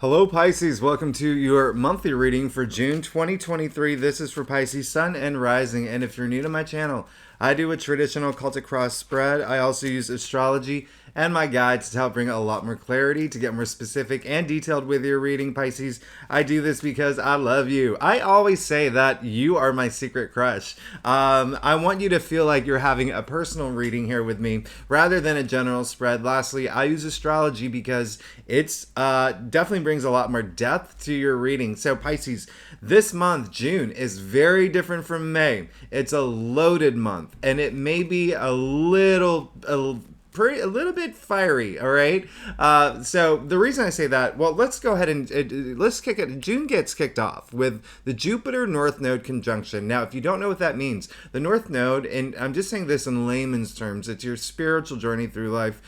Hello Pisces, welcome to your monthly reading for June 2023. This is for Pisces Sun and Rising, and if you're new to my channel, I do a traditional Celtic cross spread. I also use astrology and my guides to help bring a lot more clarity, to get more specific and detailed with your reading, Pisces. I do this because I love you. I always say that you are my secret crush. I want you to feel like you're having a personal reading here with me rather than a general spread. Lastly, I use astrology because it's definitely brings a lot more depth to your reading. So Pisces, this month, June, is very different from May. It's a loaded month, and it may be a little bit fiery, all right? So the reason I say that, well, let's go ahead and let's kick it. June gets kicked off with the Jupiter North Node conjunction. Now, if you don't know what that means, the North Node, and I'm just saying this in layman's terms, it's your spiritual journey through life,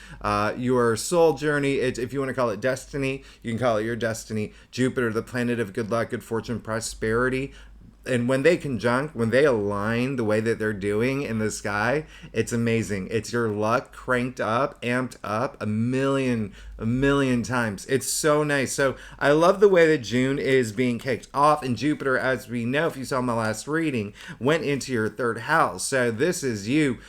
your soul journey. If you want to call it destiny, you can call it your destiny. Jupiter, the planet of good luck, good fortune, prosperity. And when they conjunct, when they align the way that they're doing in the sky, it's amazing. It's your luck cranked up, amped up a million times. It's so nice. So I love the way that June is being kicked off. And Jupiter, as we know, if you saw my last reading, went into your third house. So this is you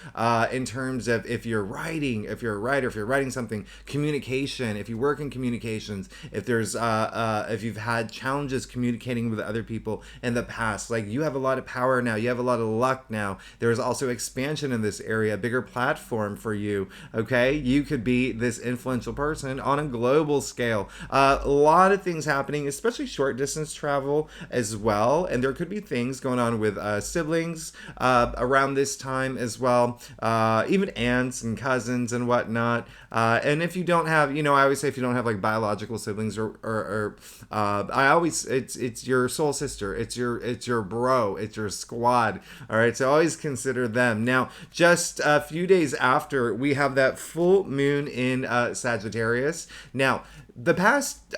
in terms of if you're writing, if you're a writer, if you're writing something, communication, if you work in communications, if there's if you've had challenges communicating with other people in the past. Like, you have a lot of power now, you have a lot of luck now. There's also expansion in this area, a bigger platform for you. Okay, you could be this influential person on a global scale. A lot of things happening, especially short distance travel as well, and there could be things going on with siblings around this time as well, even aunts and cousins and whatnot. And if you don't have, I always say, if you don't have like biological siblings or I always, it's your soul sister, it's your bro, it's your squad. All right, so always consider them. Now, just a few days after, we have that full moon in Sagittarius. Now,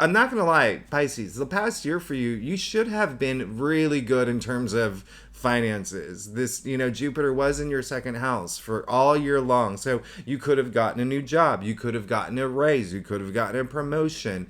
I'm not gonna lie, Pisces, the past year for you, you should have been really good in terms of finances. This, Jupiter was in your second house for all year long. So you could have gotten a new job. You could have gotten a raise. You could have gotten a promotion.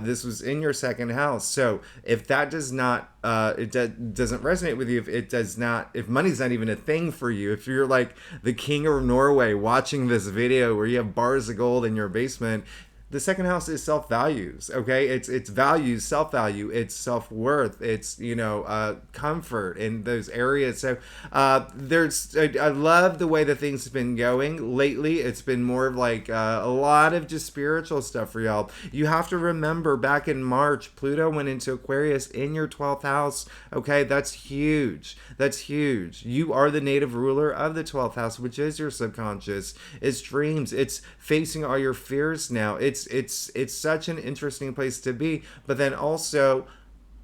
This was in your second house. So if that does not, doesn't resonate with you, if money's not even a thing for you, if you're like the king of Norway watching this video where you have bars of gold in your basement, the second house is self-values, okay? It's values, self-value, it's self-worth, it's, comfort in those areas. So I love the way that things have been going lately. It's been more of like a lot of just spiritual stuff for y'all. You have to remember, back in March, Pluto went into Aquarius in your 12th house, okay? That's huge. That's huge. You are the native ruler of the 12th house, which is your subconscious. It's dreams. It's facing all your fears now. It's such an interesting place to be. But then also,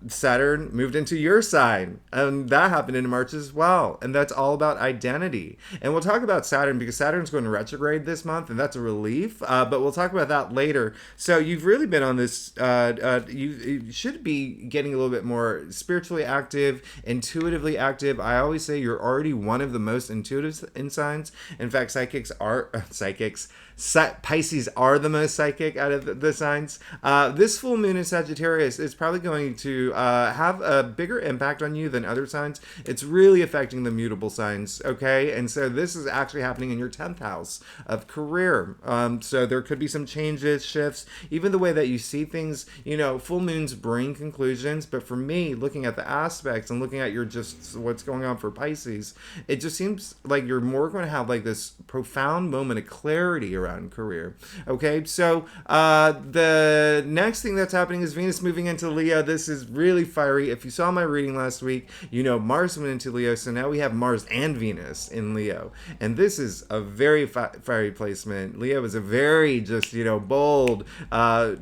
Saturn moved into your sign, and that happened in March as well, and that's all about identity. And we'll talk about Saturn because Saturn's going retrograde this month, and that's a relief, but we'll talk about that later. So you've really been on this, you should be getting a little bit more spiritually active, intuitively active. I always say you're already one of the most intuitive in signs. In fact, Pisces are the most psychic out of the signs. This full moon in Sagittarius is probably going to have a bigger impact on you than other signs. It's really affecting the mutable signs, okay? And so this is actually happening in your 10th house of career. So there could be some changes, shifts, even the way that you see things. Full moons bring conclusions, but for me, looking at the aspects and looking at what's going on for Pisces, it just seems like you're more going to have like this profound moment of clarity around career. Okay, so the next thing that's happening is Venus moving into Leo. This is really fiery. If you saw my reading last week, Mars went into Leo, so now we have Mars and Venus in Leo, and this is a very fiery placement. Leo is a very just bold,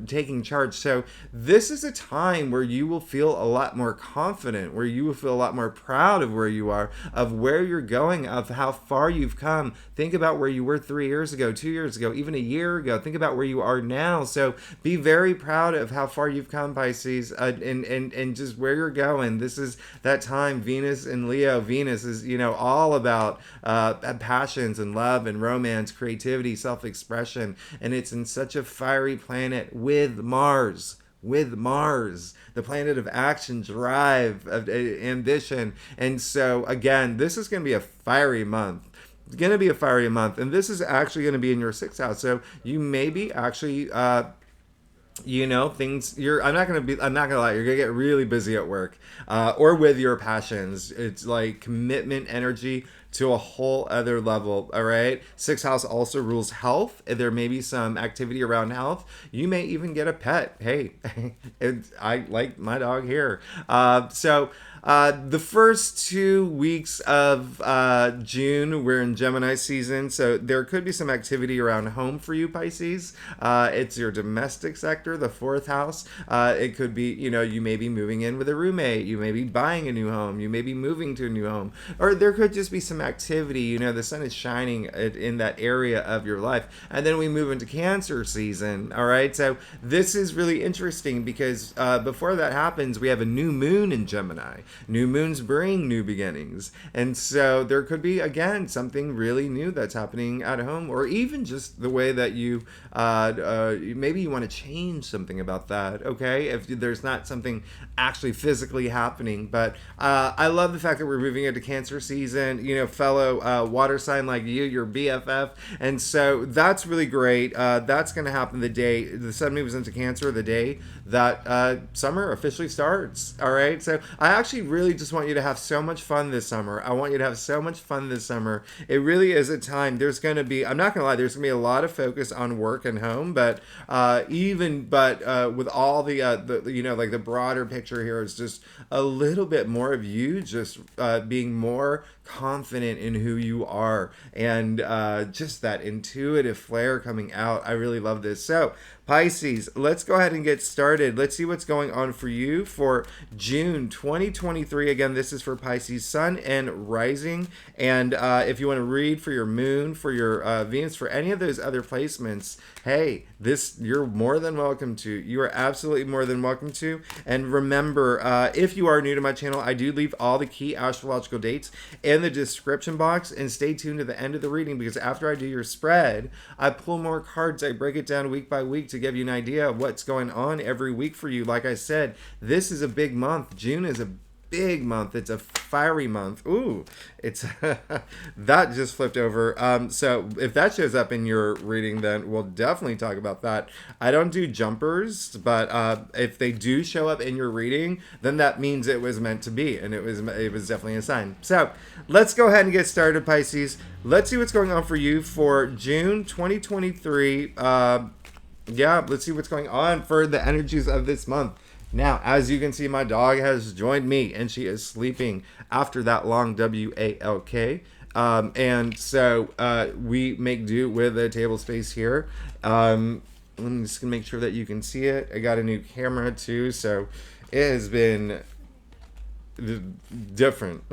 taking charge. So this is a time where you will feel a lot more confident, where you will feel a lot more proud of where you are, of where you're going, of how far you've come. Think about where you were 3 years ago, 2 years ago, even a year ago. Think about where you are now. So be very proud of how far you've come, Pisces, and just where you're going. This is that time. Venus and Leo. Venus is, all about passions and love and romance, creativity, self-expression, and it's in such a fiery planet with Mars. with Mars, the planet of action, drive, of ambition. And so, again, this is going to be a fiery month. It's going to be a fiery month. And this is actually going to be in your sixth house. So you may be actually things I'm not gonna lie, you're gonna get really busy at work, or with your passions. It's like commitment energy to a whole other level. All right, sixth house also rules health. There may be some activity around health. You may even get a pet. Hey, I like my dog here. The first 2 weeks of June, we're in Gemini season, so there could be some activity around home for you, Pisces. It's your domestic sector, the fourth house. It could be, you may be moving in with a roommate. You may be buying a new home. You may be moving to a new home. Or there could just be some activity. The sun is shining in that area of your life. And then we move into Cancer season, all right? So this is really interesting because before that happens, we have a new moon in Gemini. New moons bring new beginnings. And so there could be, again, something really new that's happening at home, or even just the way that you, maybe you want to change something about that, okay? If there's not something actually physically happening. But I love the fact that we're moving into Cancer season, fellow water sign like you, your BFF. And so that's really great. That's going to happen the day the sun moves into Cancer, the day that summer officially starts, all right? So I actually really just want you to have so much fun this summer. I want you to have so much fun this summer. It really is a time. There's going to be, I'm not going to lie, there's going to be a lot of focus on work and home, but with all the broader picture here is just a little bit more of you just being more confident in who you are, and just that intuitive flair coming out. I really love this. So Pisces, let's go ahead and get started. Let's see what's going on for you for June 2023. Again, this is for Pisces Sun and Rising. And if you want to read for your Moon, for your Venus, for any of those other placements, hey, you're more than welcome to. You are absolutely more than welcome to. And remember, if you are new to my channel, I do leave all the key astrological dates in the description box. And stay tuned to the end of the reading, because after I do your spread, I pull more cards. I break it down week by week to give you an idea of what's going on every week for you. Like I said, this is a big month. June is a big month. It's a fiery month. Ooh, it's that just flipped over. So if that shows up in your reading, then we'll definitely talk about that. I don't do jumpers, but if they do show up in your reading, then that means it was meant to be, and it was definitely a sign. So let's go ahead and get started, Pisces. Let's see what's going on for you for June 2023. Let's see what's going on for the energies of this month. Now, as you can see, my dog has joined me, and she is sleeping after that long WALK. And so we make do with a table space here. I'm just going to make sure that you can see it. I got a new camera, too, so it has been different.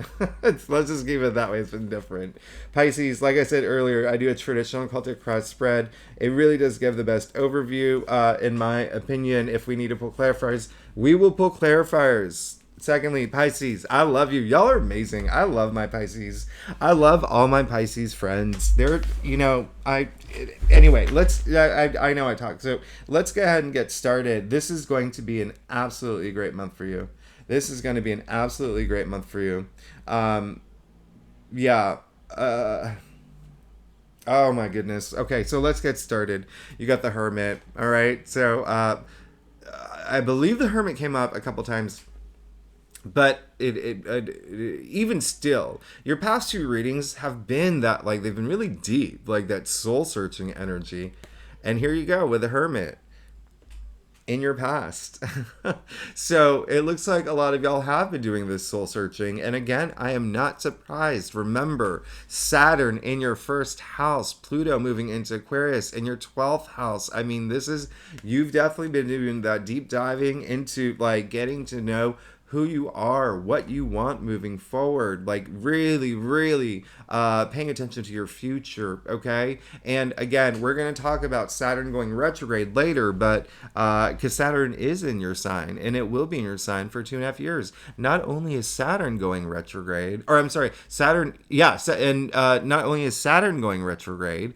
Let's just keep it that way. It's been different. Pisces, like I said earlier, I do a traditional cultic cross spread. It really does give the best overview, in my opinion. If we need to pull clarifiers, we will pull clarifiers. Secondly, Pisces, I love you. Y'all are amazing. I love my Pisces. I love all my Pisces friends. Anyway, I know I talk. So let's go ahead and get started. This is going to be an absolutely great month for you. This is going to be an absolutely great month for you. Oh my goodness. Okay, so let's get started. You got the Hermit. All right. So I believe the Hermit came up a couple times, but even still, your past two readings have been that, like, they've been really deep, like that soul searching energy. And here you go with the Hermit in your past. So it looks like a lot of y'all have been doing this soul searching. And again, I am not surprised. Remember, Saturn in your first house, Pluto moving into Aquarius in your 12th house. I mean, you've definitely been doing that deep diving into, like, getting to know who you are, what you want moving forward, like really, really paying attention to your future, okay? And again, we're going to talk about Saturn going retrograde later, but because Saturn is in your sign, and it will be in your sign for 2.5 years. Not only is Saturn going retrograde, not only is Saturn going retrograde,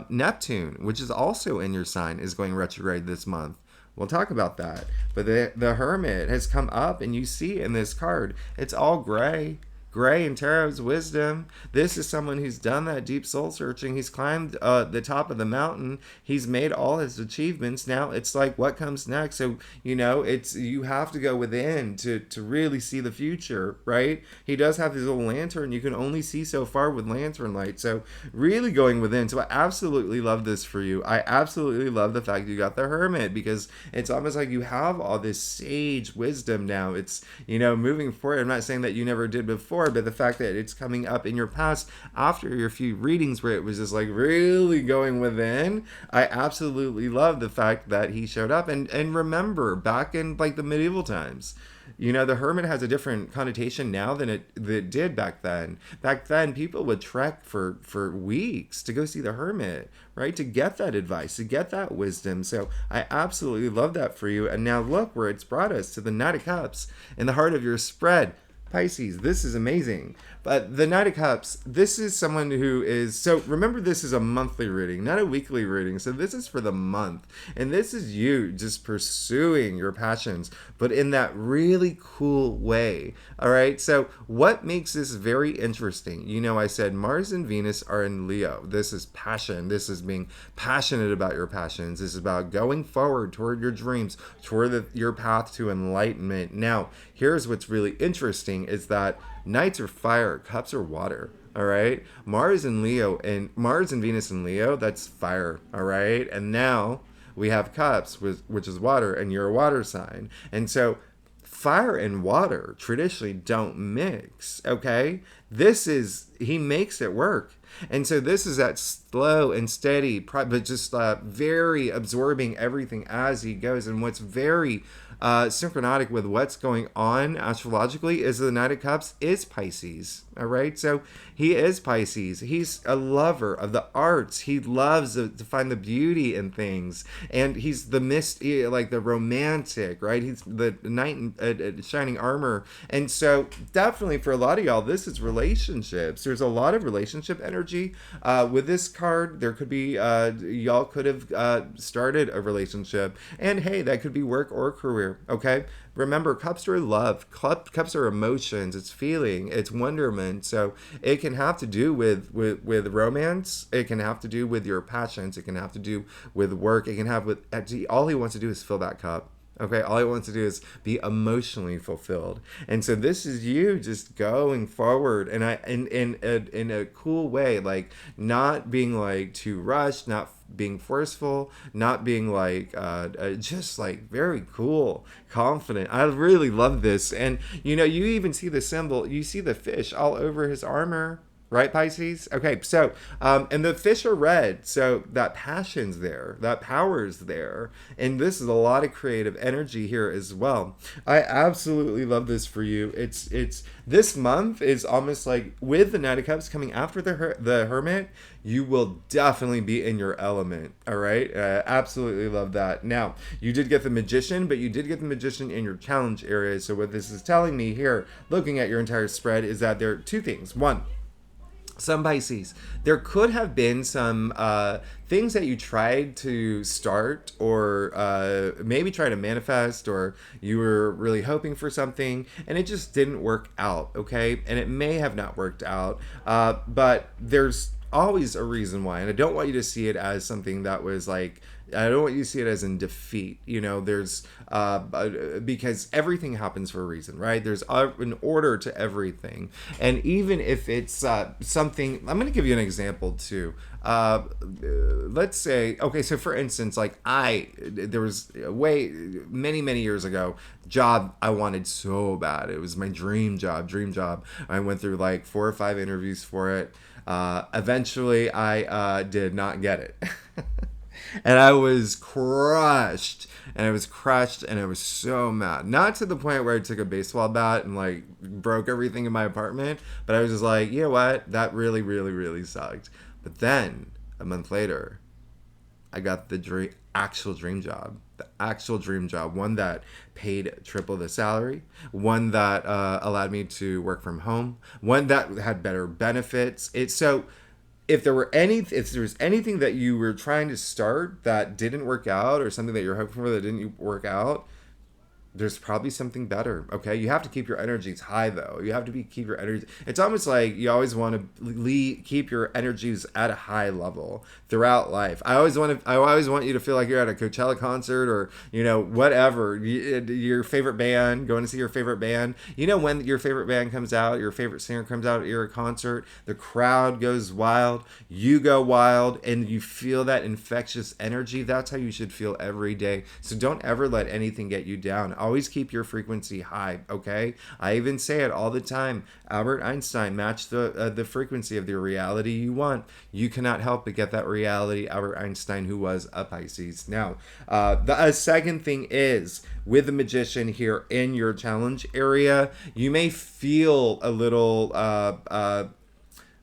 Neptune, which is also in your sign, is going retrograde this month. We'll talk about that. But the Hermit has come up, and you see in this card, it's all gray. Gray in Tarot's wisdom. This is someone who's done that deep soul searching. He's climbed the top of the mountain. He's made all his achievements. Now it's like, what comes next? So, it's you have to go within to really see the future, right? He does have his little lantern. You can only see so far with lantern light. So really going within. So I absolutely love this for you. I absolutely love the fact you got the Hermit, because it's almost like you have all this sage wisdom now. It's, moving forward. I'm not saying that you never did before, but the fact that it's coming up in your past after your few readings where it was just like really going within, I absolutely love the fact that he showed up. And remember, back in like the medieval times, the Hermit has a different connotation now than it did back then. Back then, people would trek for weeks to go see the Hermit, right? To get that advice, to get that wisdom. So I absolutely love that for you. And now look where it's brought us, to the Knight of Cups in the heart of your spread. Pisces, this is amazing. But the Knight of Cups, this is someone who is, so remember, this is a monthly reading, not a weekly reading. So this is for the month. And this is you just pursuing your passions, but in that really cool way. All right. So what makes this very interesting? I said Mars and Venus are in Leo. This is passion. This is being passionate about your passions. This is about going forward toward your dreams, toward your path to enlightenment. Now, here's what's really interesting is that Knights are fire, Cups are water. All right, Mars and Venus in Leo, that's fire. All right, and now we have Cups, which is water, and you're a water sign. And so fire and water traditionally don't mix. Okay, he makes it work. And so this is that slow and steady, but just very absorbing everything as he goes. And what's very synchronotic with what's going on astrologically is the Knight of Cups is Pisces. All right, so he is Pisces. He's a lover of the arts. He loves to find the beauty in things, and he's the like the romantic, right? He's the knight in shining armor. And so definitely for a lot of y'all, this is relationships. There's a lot of relationship energy with this card. There could be y'all could have started a relationship, and hey, that could be work or career. Okay, remember, cups are love. Cups are emotions. It's feeling. It's wonderment. So it can have to do with romance. It can have to do with your passions. It can have to do with work. It can have with, all he wants to do is fill that cup. Okay, all he wants to do is be emotionally fulfilled. And so this is you just going forward, and in a cool way, like not being like too rushed, not being forceful, not being like just like very cool, confident. I really love this. And you even see the symbol, you see the fish all over his armor. Right, Pisces? Okay, so, and the fish are red, so that passion's there, that power's there, and this is a lot of creative energy here as well. I absolutely love this for you. It's this month is almost like, with the Knight of Cups coming after the Hermit, you will definitely be in your element, all right? Absolutely love that. Now, you did get the Magician, but you did get the Magician in your challenge area, so what this is telling me here, looking at your entire spread, is that there are two things. One, some Pisces, there could have been some things that you tried to start, or maybe try to manifest, or you were really hoping for something and it just didn't work out, okay? And it may have not worked out, but there's always a reason why. And I don't want you to see it as something that was like, I don't want you to see it as in defeat. There's because everything happens for a reason, right? There's an order to everything. And even if it's something, I'm going to give you an example too. Let's say, okay, so for instance, like there was many years ago, job I wanted so bad. It was my dream job. I went through like 4 or 5 interviews for it. Eventually I did not get it. And I was crushed, and I was so mad. Not to the point where I took a baseball bat and like broke everything in my apartment, but I was just like, you know what? That really, really, really sucked. But then a month later, I got the actual dream job, one that paid triple the salary, one that allowed me to work from home, one that had better benefits. If there was anything that you were trying to start that didn't work out, or something that you're hoping for that didn't work out, there's probably something better. Okay, you have to keep your energies high, though. You have to keep your energy. It's almost like you always want to keep your energies at a high level throughout life. I always want you to feel like you're at a Coachella concert, or whatever, your favorite band, going to see your favorite band. When your favorite band comes out, your favorite singer comes out at your concert, the crowd goes wild, you go wild, and you feel that infectious energy. That's how you should feel every day. So don't ever let anything get you down. Always keep your frequency high, okay? I even say it all the time. Albert Einstein, match the frequency of the reality you want. You cannot help but get that reality. Albert Einstein, who was a Pisces. Now, the second thing is, with the Magician here in your challenge area, you may feel a little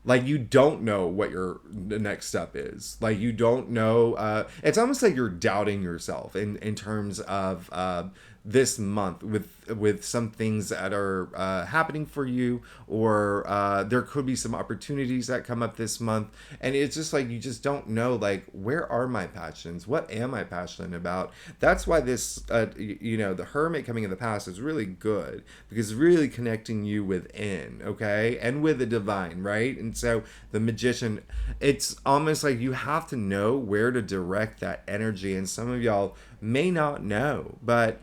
like you don't know what your the next step is. Like you don't know. It's almost like you're doubting yourself in terms of this month with some things that are happening for you, or there could be some opportunities that come up this month, and it's just like you just don't know, like, where are my passions? What am I passionate about? That's why this the Hermit coming in the past is really good, because it's really connecting you within, okay, and with the divine, right? And so the Magician, it's almost like you have to know where to direct that energy, and some of y'all may not know, but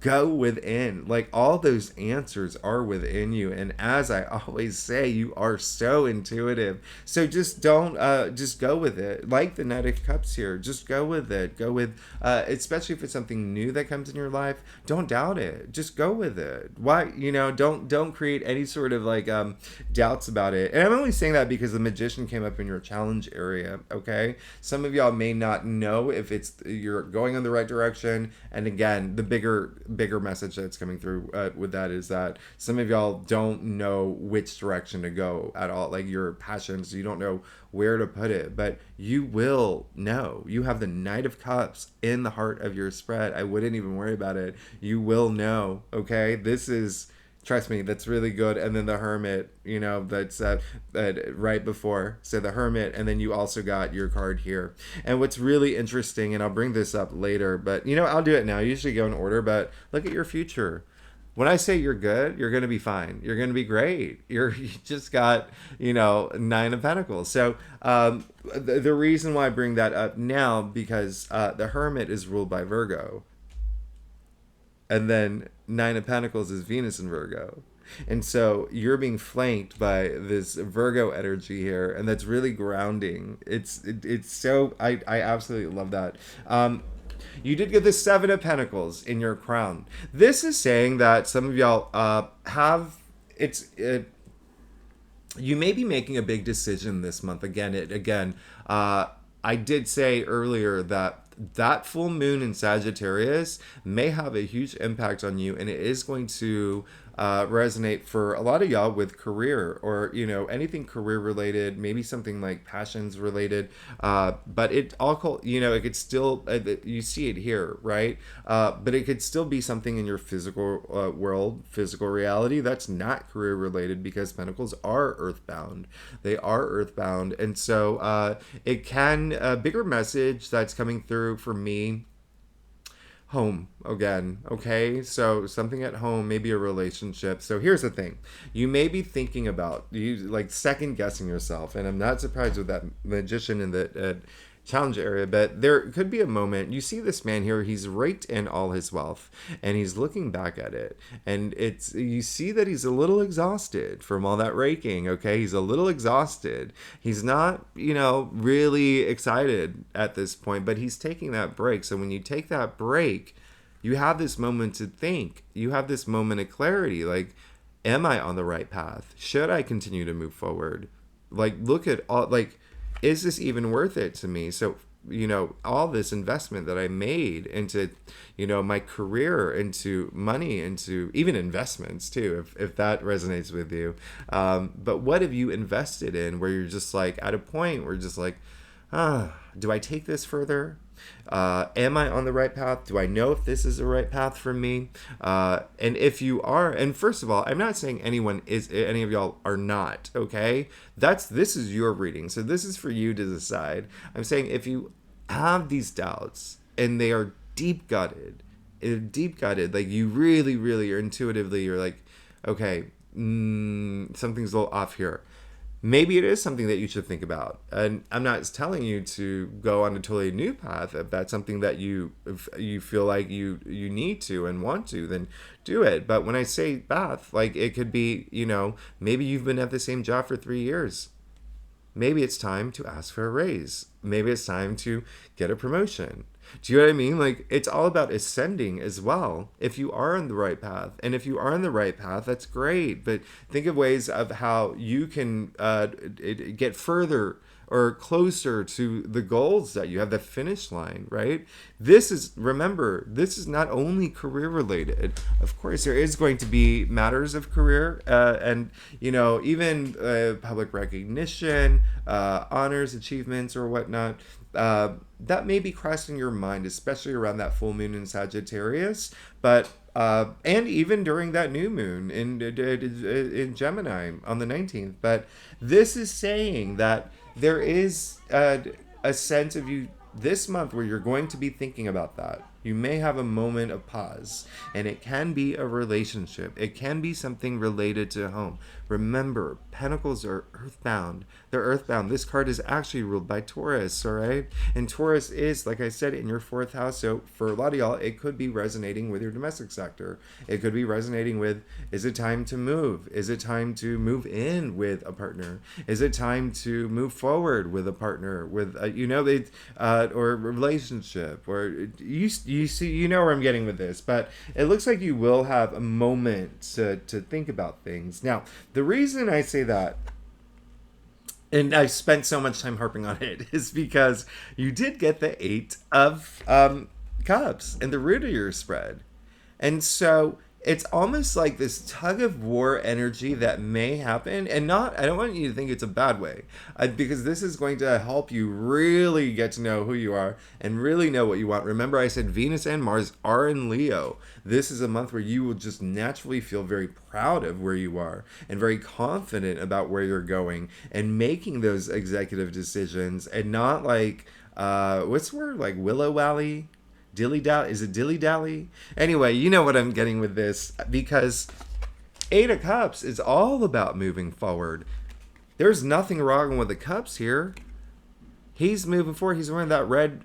go within. Like, all those answers are within you, and as I always say, you are so intuitive. So just don't just go with it, like the Knight of Cups here. Just go with it. Go with especially if it's something new that comes in your life, don't doubt it. Just go with it. Why? Don't create any sort of like doubts about it. And I'm only saying that because the Magician came up in your challenge area, okay? Some of y'all may not know if you're going in the right direction, and again, the bigger message that's coming through with that is that some of y'all don't know which direction to go at all. Like, your passions, you don't know where to put it, but you will know. You have the Knight of Cups in the heart of your spread. I wouldn't even worry about it. You will know, okay? This is, trust me, that's really good. And then the Hermit, that's right before. So the Hermit, and then you also got your card here. And what's really interesting, and I'll bring this up later, but I'll do it now. I usually go in order, but look at your future. When I say you're good, you're going to be fine. You're going to be great. You just got, Nine of Pentacles. So the reason why I bring that up now, because the Hermit is ruled by Virgo. And then Nine of Pentacles is Venus in Virgo. And so you're being flanked by this Virgo energy here, and that's really grounding. It's so, I absolutely love that. You did get the Seven of Pentacles in your crown. This is saying that some of y'all you may be making a big decision this month. I did say earlier that full moon in Sagittarius may have a huge impact on you, and it is going to resonate for a lot of y'all with career, or anything career related, maybe something like passions related, but it all it could still you see it here, right? But it could still be something in your physical world, physical reality, that's not career related, because Pentacles are earthbound. They are earthbound. And so it can, a bigger message that's coming through for me, home again, okay? So something at home, maybe a relationship. So here's the thing. You may be thinking about, like, second guessing yourself, and I'm not surprised with that Magician in the challenge area, but there could be a moment. You see this man here, he's raked in all his wealth, and he's looking back at it, and you see that he's a little exhausted from all that raking, okay? He's a little exhausted. He's not, really excited at this point, but he's taking that break. So when you take that break, you have this moment to think. You have this moment of clarity, like, am I on the right path? Should I continue to move forward? Like, look at all, like, is this even worth it to me? So, all this investment that I made into, my career, into money, into even investments too, if that resonates with you. But what have you invested in where you're just like at a point where you're just like, do I take this further? Am I on the right path? Do I know if this is the right path for me? And if you are, and first of all, I'm not saying any of y'all are not, okay? This is your reading. So this is for you to decide. I'm saying if you have these doubts and they are deep gutted, deep gutted, like you really, really are intuitively, you're like, okay, something's a little off here. Maybe it is something that you should think about. And I'm not telling you to go on a totally new path. If that's something that if you feel like you need to and want to, then do it. But when I say path, like it could be, maybe you've been at the same job for 3 years. Maybe it's time to ask for a raise. Maybe it's time to get a promotion. Do you know what I mean? Like, it's all about ascending as well, if you are on the right path. And if you are on the right path, that's great. But think of ways of how you can get further or closer to the goals that you have, the finish line, right? Remember, this is not only career related. Of course, there is going to be matters of career and, even public recognition, honors, achievements, or whatnot. That may be crossing your mind, especially around that full moon in Sagittarius, but and even during that new moon in Gemini on the 19th. But this is saying that there is a sense of you this month where you're going to be thinking about that. You may have a moment of pause, and it can be a relationship. It can be something related to home. Remember, Pentacles are earthbound. They're earthbound. This card is actually ruled by Taurus, all right? And Taurus is, like I said, in your 4th house. So for a lot of y'all, it could be resonating with your domestic sector. It could be resonating with, is it time to move? Is it time to move in with a partner? Is it time to move forward with a partner? With, or a relationship? Or you see, where I'm getting with this. But it looks like you will have a moment to think about things. Now, the reason I say that, and I spent so much time harping on it, is because you did get the 8 of Cups in the root of your spread. And so it's almost like this tug of war energy that may happen, and I don't want you to think it's a bad way, because this is going to help you really get to know who you are and really know what you want. Remember, I said Venus and Mars are in Leo. This is a month where you will just naturally feel very proud of where you are and very confident about where you're going and making those executive decisions, and not like, what's the word, like willow-wally? Dilly-dally? Is it dilly-dally? Anyway, you know what I'm getting with this, because 8 of Cups is all about moving forward. There's nothing wrong with the Cups here. He's moving forward. He's wearing that red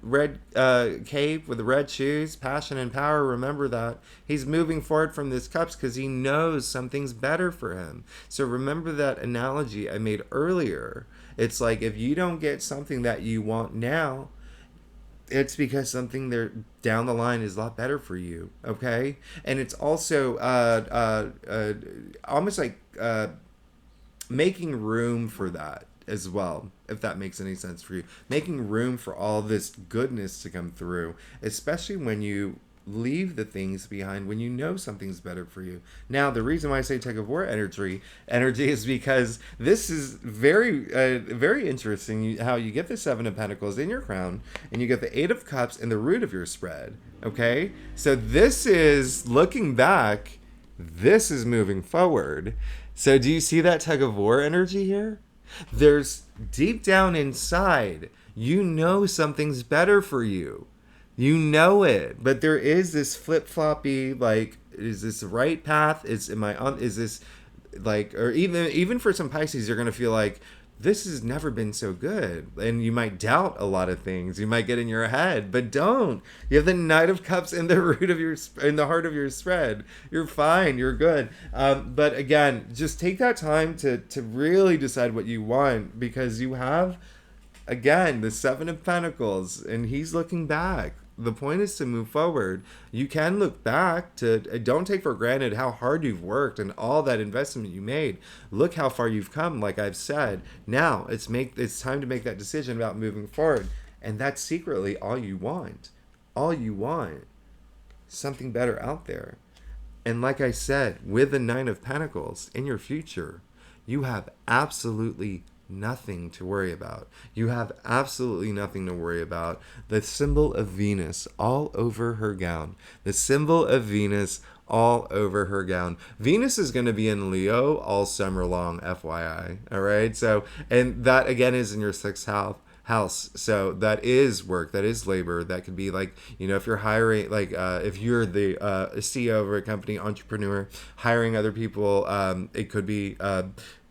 cape with the red shoes, passion and power. Remember that. He's moving forward from this Cups because he knows something's better for him. So remember that analogy I made earlier. It's like, if you don't get something that you want now, it's because something there down the line is a lot better for you, okay? And it's also almost like making room for that as well, if that makes any sense for you. Making room for all this goodness to come through, especially when you leave the things behind, when you know something's better for you. Now, the reason why I say tug of war energy is because this is very interesting how you get the 7 of Pentacles in your crown and you get the 8 of Cups in the root of your spread. Okay, so this is looking back, this is moving forward. So do you see that tug of war energy here? There's deep down inside, you know something's better for you. You know it, but there is this flip-floppy, like, is this the right path? Is this like, or even for some Pisces, you're going to feel like, this has never been so good. And you might doubt a lot of things. You might get in your head, but don't. You have the Knight of Cups in the root of in the heart of your spread. You're fine. You're good. But again, just take that time to really decide what you want, because you have, again, the 7 of Pentacles, and he's looking back. The point is to move forward. You can look back to, don't take for granted how hard you've worked and all that investment you made. Look how far you've come, like I've said. Now it's time to make that decision about moving forward. And that's secretly all you want. All you want. Something better out there. And like I said, with the 9 of Pentacles in your future, you have absolutely nothing to worry about. You have absolutely nothing to worry about. The symbol of Venus all over her gown. The symbol of Venus all over her gown. Venus is going to be in Leo all summer long, FYI. All right. So, and that again is in your 6th house. house. So that is work, that is labor. That could be like, if you're hiring, like if you're the CEO of a company, entrepreneur, hiring other people, it could be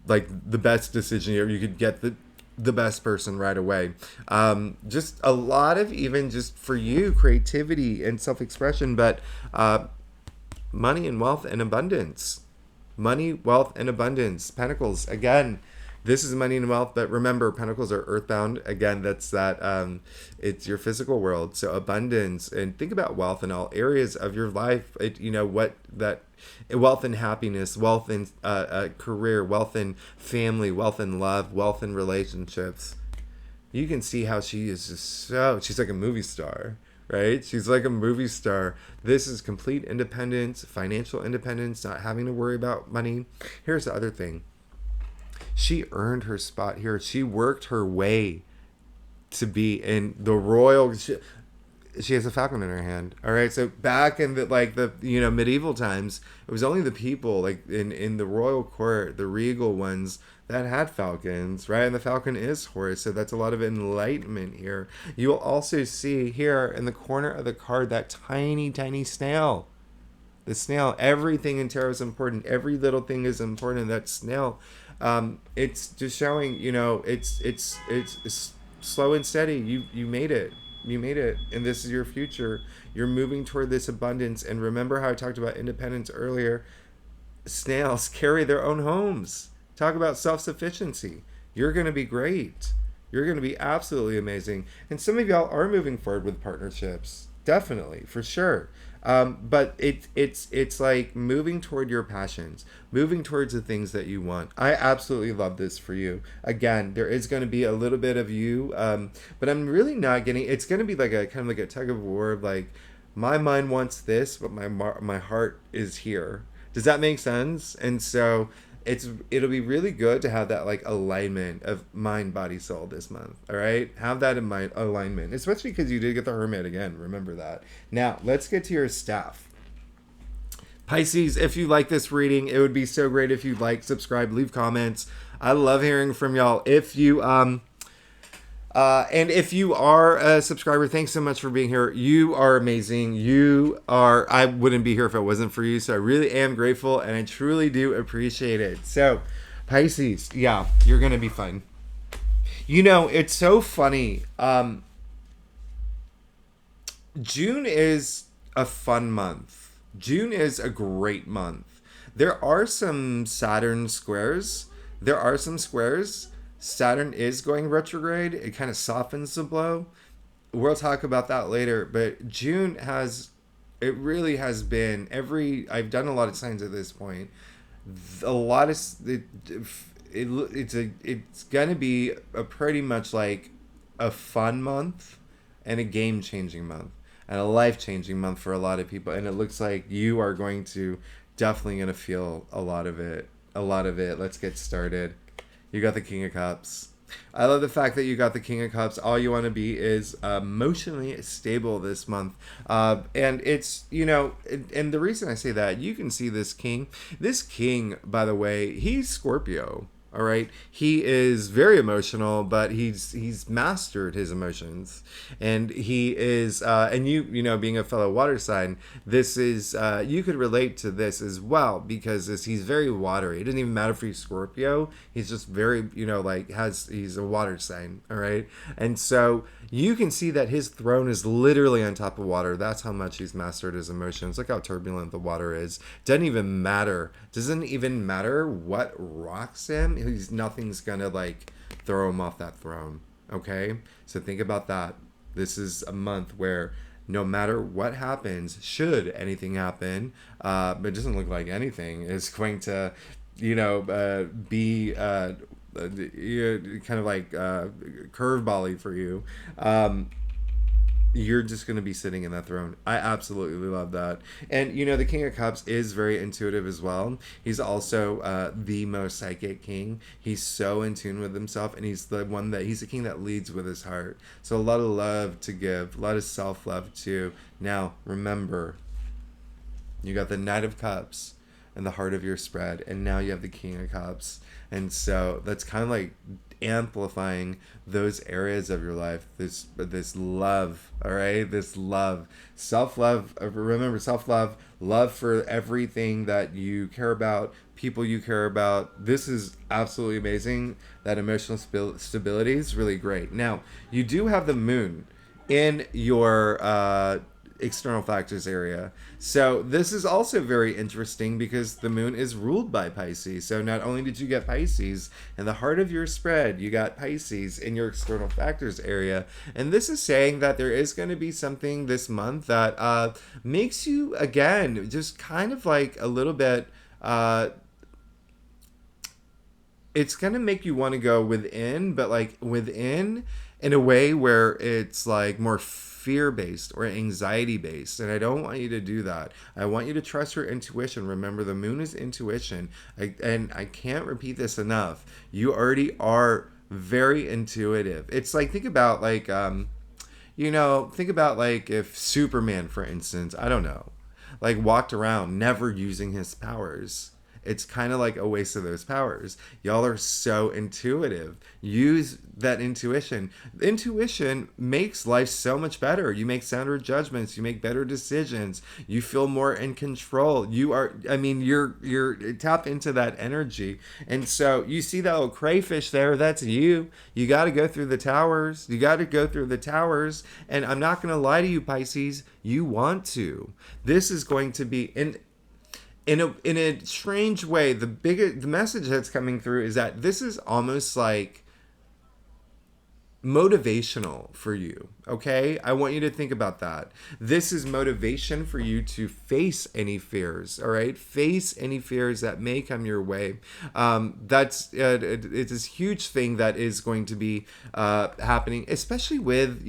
like the best decision. You could get the best person right away. Just a lot of, even just for you, creativity and self-expression, but money and wealth and abundance. Money, wealth, and abundance. Pentacles, again, this is money and wealth, but remember, pentacles are earthbound. Again, that's that, it's your physical world. So abundance, and think about wealth in all areas of your life. Wealth and happiness, wealth in career, wealth in family, wealth in love, wealth in relationships. You can see how she is just she's like a movie star, right? She's like a movie star. This is complete independence, financial independence, not having to worry about money. Here's the other thing. She earned her spot here. She worked her way to be in the royal. She has a falcon in her hand. All right. So back in the medieval times, it was only the people like in the royal court, the regal ones, that had falcons, right? And the falcon is Horus. So that's a lot of enlightenment here. You will also see here in the corner of the card that tiny, tiny snail. The snail. Everything in tarot is important. Every little thing is important. That snail. It's just showing, it's slow and steady. You made it. You made it, and this is your future. You're moving toward this abundance. And remember how I talked about independence earlier? Snails carry their own homes. Talk about self-sufficiency. You're going to be great. You're going to be absolutely amazing. And some of y'all are moving forward with partnerships. Definitely, for sure. But it's like moving toward your passions, moving towards the things that you want. I absolutely love this for you. Again, there is going to be a little bit of you, but I'm really not getting. It's going to be like a kind of like a tug of war of like, my mind wants this, but my heart is here. Does that make sense? And so it'll be really good to have that like alignment of mind, body, soul this month. All right, have that in mind, alignment, especially because you did get the Hermit again. Remember that. Now let's get to your staff. Pisces, if you like this reading, it would be so great if you'd like, subscribe, leave comments. I love hearing from y'all. If you and if you are a subscriber, thanks so much for being here. You are amazing. I wouldn't be here if it wasn't for you. So I really am grateful, and I truly do appreciate it. So Pisces, yeah, you're going to be fine. It's so funny. June is a fun month. June is a great month. There are some Saturn squares. Saturn is going retrograde. It kind of softens the blow. We'll talk about that later. But June it really has been I've done a lot of signs at this point. It's gonna be a pretty much like a fun month and a game-changing month and a life-changing month for a lot of people. And it looks like you are definitely gonna feel a lot of it. Let's get started. You got the King of Cups. I love the fact that you got the King of Cups. All you want to be is emotionally stable this month. And it's, and the reason I say that, you can see this king. This king, by the way, he's Scorpio. All right. He is very emotional, but he's mastered his emotions. And he is, and being a fellow water sign, this is, you could relate to this as well, because he's very watery. It doesn't even matter if he's Scorpio. He's just very, he's a water sign. All right. And so you can see that his throne is literally on top of water. That's how much he's mastered his emotions. Look how turbulent the water is. Doesn't even matter what rocks him. Nothing's gonna throw him off that throne. Okay, so think about that. This is a month where no matter what happens, should anything happen, but it doesn't look like anything is going to be kind of like curveball-y for you. You're just going to be sitting in that throne. I absolutely love that. And, the King of Cups is very intuitive as well. He's also the most psychic king. He's so in tune with himself, and he's the king that leads with his heart. So a lot of love to give, a lot of self-love too. Now, remember, you got the Knight of Cups in the heart of your spread, and now you have the King of Cups. And so that's kind of like amplifying those areas of your life, this love, all right, this love, self-love. Remember, self-love, love for everything that you care about, people you care about. This is absolutely amazing. That emotional stability is really great. Now, you do have the moon in your external factors area. So this is also very interesting because the moon is ruled by Pisces. So not only did you get Pisces in the heart of your spread, you got Pisces in your external factors area. And this is saying that there is going to be something this month that makes you, again, just kind of like a little bit... it's going to make you want to go within, but like within in a way where it's like more fear-based or anxiety-based. And I don't want you to do that. I want you to trust your intuition. Remember, the moon is intuition. And I can't repeat this enough. You already are very intuitive. It's like, think about like, think about like if Superman, for instance, I don't know, like walked around never using his powers. It's kind of like a waste of those powers. Y'all are so intuitive. Use that intuition. Intuition makes life so much better. You make sounder judgments. You make better decisions. You feel more in control. You're tap into that energy. And so you see that little crayfish there. That's you. You got to go through the towers. And I'm not going to lie to you, Pisces. You want to. This is going to be in a strange way. The message that's coming through is that this is almost like motivational for you. Okay, I want you to think about that. This is motivation for you to face any fears. All right, face any fears that may come your way. It's this huge thing that is going to be happening, especially with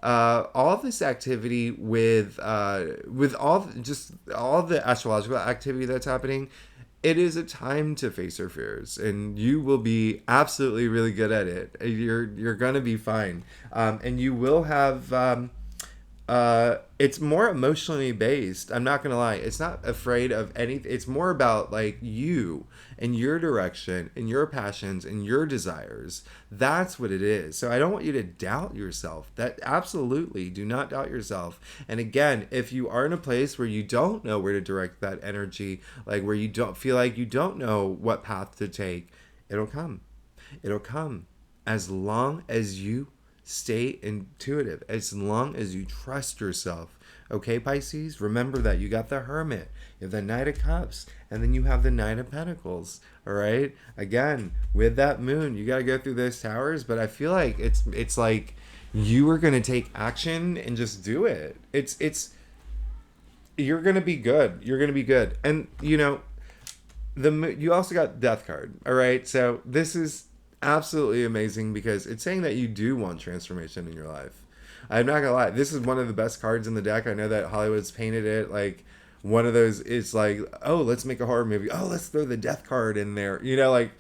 all this activity with all the astrological activity that's happening. It is a time to face your fears, and you will be absolutely really good at it. You're gonna be fine, and you will have. It's more emotionally based. I'm not gonna lie. It's not afraid of anything. It's more about like you and your direction and your passions and your desires. That's what it is. So I don't want you to doubt yourself. That absolutely do not doubt yourself. And again, if you are in a place where you don't know where to direct that energy, like where you don't feel like you don't know what path to take, it'll come. It'll come as long as you stay intuitive, as long as you trust yourself. Okay, Pisces? Remember that you got the Hermit, you have the Knight of Cups, and then you have the Knight of Pentacles. All right? Again, with that moon, you got to go through those towers, but I feel like it's like you are going to take action and just do it. You're going to be good. You're going to be good. And, you also got Death card. All right? So this is absolutely amazing because it's saying that you do want transformation in your life. I'm not gonna lie, this is one of the best cards in the deck. I know that Hollywood's painted it like one of those. It's like, oh, let's make a horror movie, oh, let's throw the Death card in there, like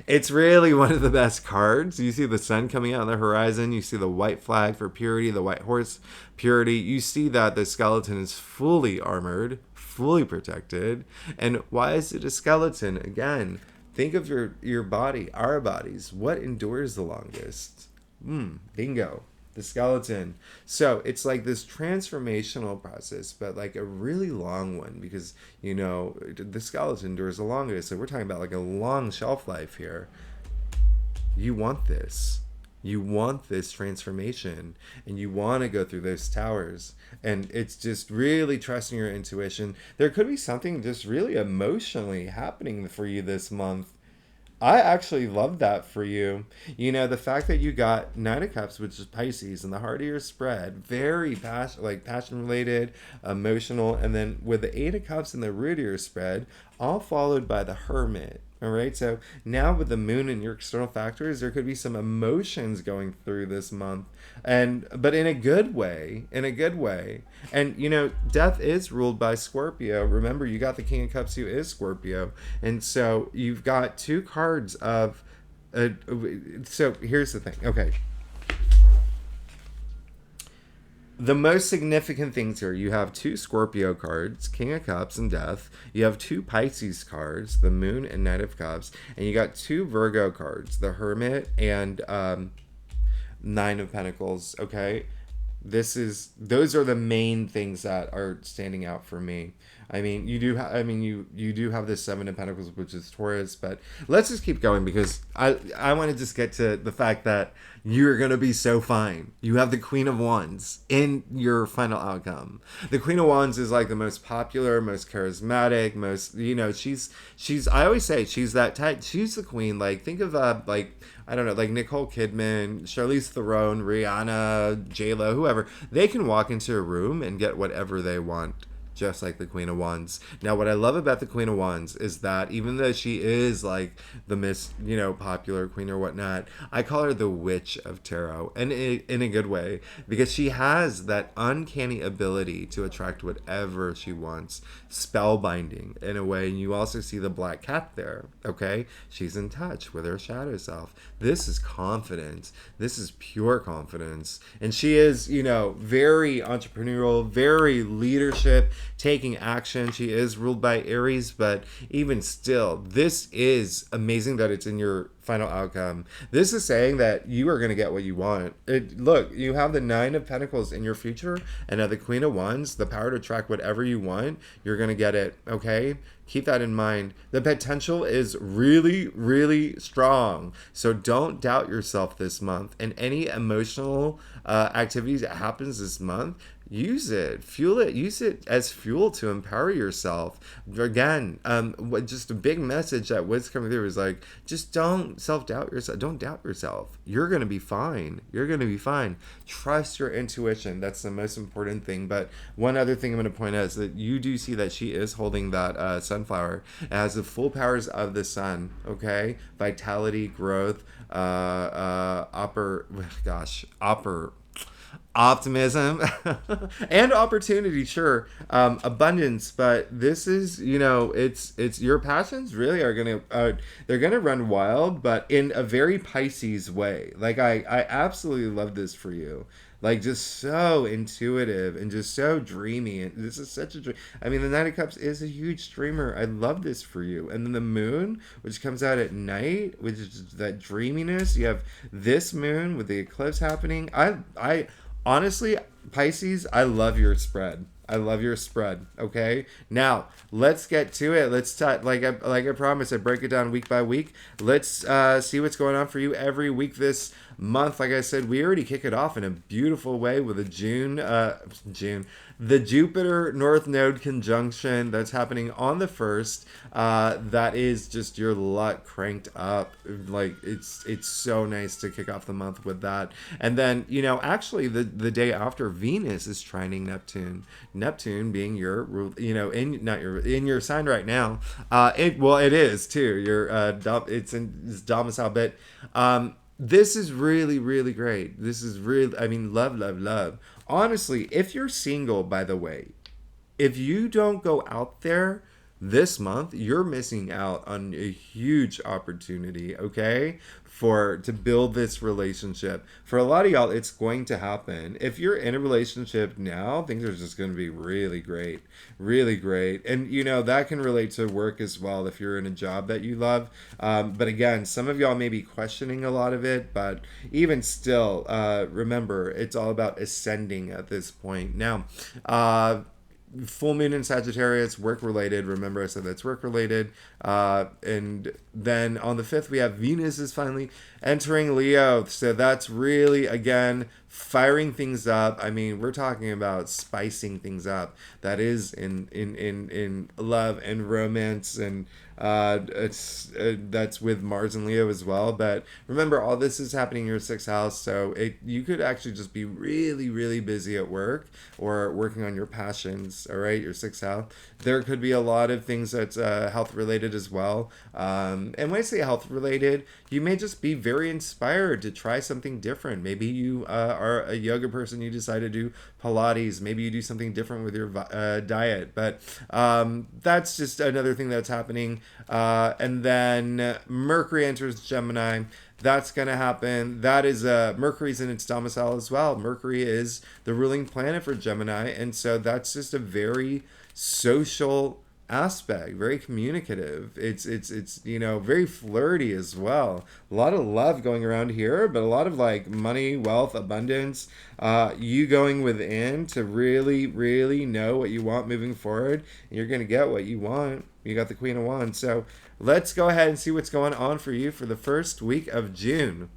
it's really one of the best cards. You see the sun coming out on the horizon, you see the white flag for purity, the white horse purity, you see that the skeleton is fully armored, fully protected. And why is it a skeleton? Again, think of your body, our bodies. What endures the longest? Bingo. The skeleton. So it's like this transformational process, but like a really long one because, the skeleton endures the longest. So we're talking about like a long shelf life here. You want this. You want this transformation and you want to go through those towers. And it's just really trusting your intuition. There could be something just really emotionally happening for you this month. I actually love that for you. The fact that you got Nine of Cups, which is Pisces, in the heart of your spread, very passion related, emotional, and then with the Eight of Cups in the root of your spread, all followed by the Hermit. All right, so now with the moon and your external factors, there could be some emotions going through this month, but in a good way, And Death is ruled by Scorpio. Remember, you got the King of Cups, who is Scorpio, and so you've got two cards of. So here's the thing. Okay. The most significant things here, you have two Scorpio cards, King of Cups and Death. You have two Pisces cards, the Moon and Knight of Cups. And you got two Virgo cards, the Hermit and Nine of Pentacles. Okay, those are the main things that are standing out for me. I mean, you do have this Seven of Pentacles, which is Taurus, but let's just keep going because I want to just get to the fact that you're gonna be so fine. You have the Queen of Wands in your final outcome. The Queen of Wands is like the most popular, most charismatic, most, she's I always say she's that type. She's the queen. Like, think of like, I don't know, like Nicole Kidman, Charlize Theron, Rihanna, J Lo, whoever. They can walk into a room and get whatever they want, just like the Queen of Wands. Now, what I love about the Queen of Wands is that even though she is like the Miss, popular queen or whatnot, I call her the Witch of Tarot, and in a good way, because she has that uncanny ability to attract whatever she wants, spellbinding in a way. And you also see the black cat there. Okay, she's in touch with her shadow self. This is confidence. This is pure confidence, and she is, very entrepreneurial, very leadership, taking action. She is ruled by Aries, but even still, this is amazing that it's in your final outcome. This is saying that you are going to get what you want. Look, you have the Nine of Pentacles in your future, and the Queen of Wands, the power to attract whatever you want. You're going to get it, okay? Keep that in mind. The potential is really, really strong. So don't doubt yourself this month. And any emotional activities that happens this month, use it, fuel it, use it as fuel to empower yourself. Again, just a big message that was coming through is like, just don't self-doubt yourself. Don't doubt yourself. You're going to be fine. You're going to be fine. Trust your intuition. That's the most important thing. But one other thing I'm going to point out is that you do see that she is holding that sunflower. It has the full powers of the sun, okay? Vitality, growth, optimism and opportunity, sure, abundance. But this is, it's your passions really are gonna they're gonna run wild, but in a very Pisces way. Like, I absolutely love this for you. Like, just so intuitive and just so dreamy. And this is such a dream. I mean, the Knight of Cups is a huge dreamer. I love this for you. And then the moon, which comes out at night, which is that dreaminess. You have this moon with the eclipse happening. I honestly, Pisces, I love your spread. I love your spread. Okay, now let's get to it. Let's like I promised, I break it down week by week. Let's see what's going on for you every week this month. Like I said, we already kick it off in a beautiful way with a the Jupiter North Node conjunction that's happening on the 1st. That is just your luck cranked up. Like, it's so nice to kick off the month with that. And then, actually the day after, Venus is trining Neptune. Neptune being your, in your sign right now. It is too. It's in this domicile, but this is really, really great. This is really, love, love, love. Honestly, if you're single, by the way, if you don't go out there this month, you're missing out on a huge opportunity, okay? To build this relationship. For a lot of y'all, it's going to happen. If you're in a relationship now, things are just going to be really great. Really great. And, that can relate to work as well if you're in a job that you love. But again, some of y'all may be questioning a lot of it, but even still, remember, it's all about ascending at this point. Now, full moon in Sagittarius, work related. Remember, I said that's work related. And then on the 5th, we have Venus is finally entering Leo. So that's really, again, firing things up. I mean, we're talking about spicing things up. That is in love and romance, and that's with Mars and Leo as well. But remember, all this is happening in your 6th house, so you could actually just be really, really busy at work or working on your passions. All right, your 6th house. There could be a lot of things that's health related as well. And when I say health related, you may just be very inspired to try something different. Maybe you are are a yoga person, you decide to do Pilates. Maybe you do something different with your diet. But that's just another thing that's happening. And then Mercury enters Gemini. That's going to happen. That is Mercury's in its domicile as well. Mercury is the ruling planet for Gemini. And so that's just a very social aspect, very communicative. It's very flirty as well. A lot of love going around here, but a lot of like money, wealth, abundance, you going within to really, really know what you want moving forward, and you're going to get what you want. You got the Queen of Wands. So let's go ahead and see what's going on for you for the first week of June.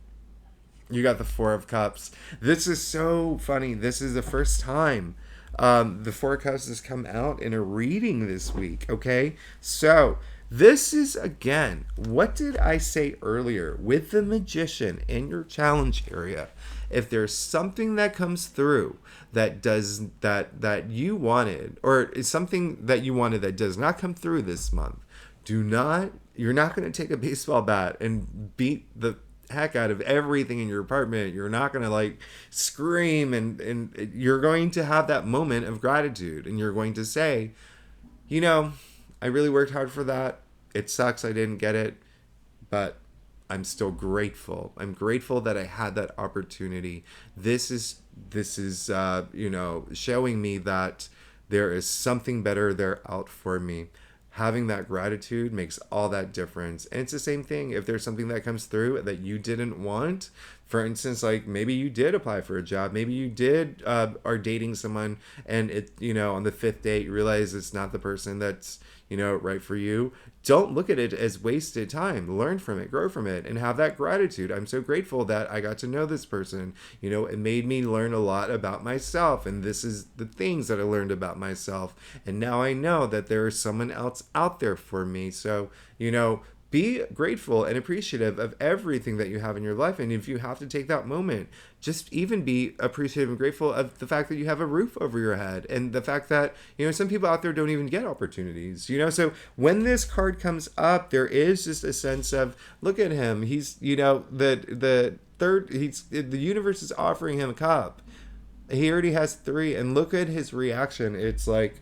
You got the Four of Cups. This is so funny. This is the first time the Four of Cups has come out in a reading this week, okay? So this is, again, what did I say earlier? With the Magician in your challenge area, if there's something that comes through that you wanted, or is something that you wanted that does not come through this month, you're not going to take a baseball bat and beat the heck out of everything in your apartment. You're not going to like scream, and you're going to have that moment of gratitude, and you're going to say, I really worked hard for that. It sucks I didn't get it, but I'm still grateful. I'm grateful that I had that opportunity. This is showing me that there is something better there out for me. Having that gratitude makes all that difference. And it's the same thing if there's something that comes through that you didn't want. For instance, like maybe you did apply for a job. Maybe you did are dating someone, and on the fifth date you realize it's not the person that's right for you. Don't look at it as wasted time. Learn from it, grow from it, and have that gratitude. I'm so grateful that I got to know this person. It made me learn a lot about myself, and this is the things that I learned about myself. And now I know that there is someone else out there for me. So, be grateful and appreciative of everything that you have in your life. And if you have to take that moment, just even be appreciative and grateful of the fact that you have a roof over your head, and the fact that, some people out there don't even get opportunities, So when this card comes up, there is just a sense of, look at him. He's, the universe is offering him a cup. He already has 3, and look at his reaction. It's like,